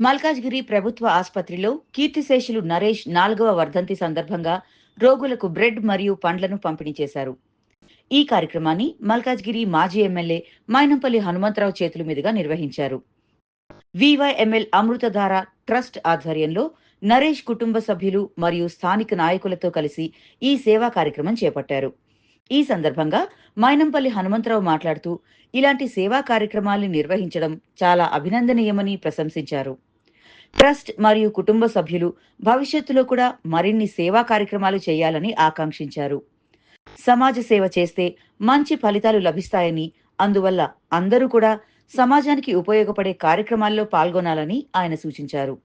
మల్కాజ్గిరి ప్రభుత్వ ఆసుపత్రిలో కీర్తిశేషులు నరేష్ 4వ వర్ధంతి సందర్భంగా రోగులకు బ్రెడ్ మరియు పండ్లను పంపిణీ చేశారు. ఈ కార్యక్రమాన్ని మల్కాజ్గిరి మాజీ ఎమ్మెల్యే మైనంపల్లి హనుమంతరావు చేతుల మీదుగా నిర్వహించారు. వివైఎంఎల్ అమృతధార ట్రస్ట్ ఆధ్వర్యంలో నరేష్ కుటుంబ సభ్యులు మరియు స్థానిక నాయకులతో కలిసి ఈ సేవా కార్యక్రమం చేపట్టారు. ఈ సందర్భంగా మైనంపల్లి హనుమంతరావు మాట్లాడుతూ ఇలాంటి సేవా కార్యక్రమాల్ని నిర్వహించడం చాలా అభినందనీయమని ప్రశంసించారు. ట్రస్ట్ మరియు కుటుంబ సభ్యులు భవిష్యత్తులో కూడా మరిన్ని సేవా కార్యక్రమాలు చేయాలని ఆకాంక్షించారు. సమాజ సేవ చేస్తే మంచి ఫలితాలు లభిస్తాయని, అందువల్ల అందరూ కూడా సమాజానికి ఉపయోగపడే కార్యక్రమాల్లో పాల్గొనాలని ఆయన సూచించారు.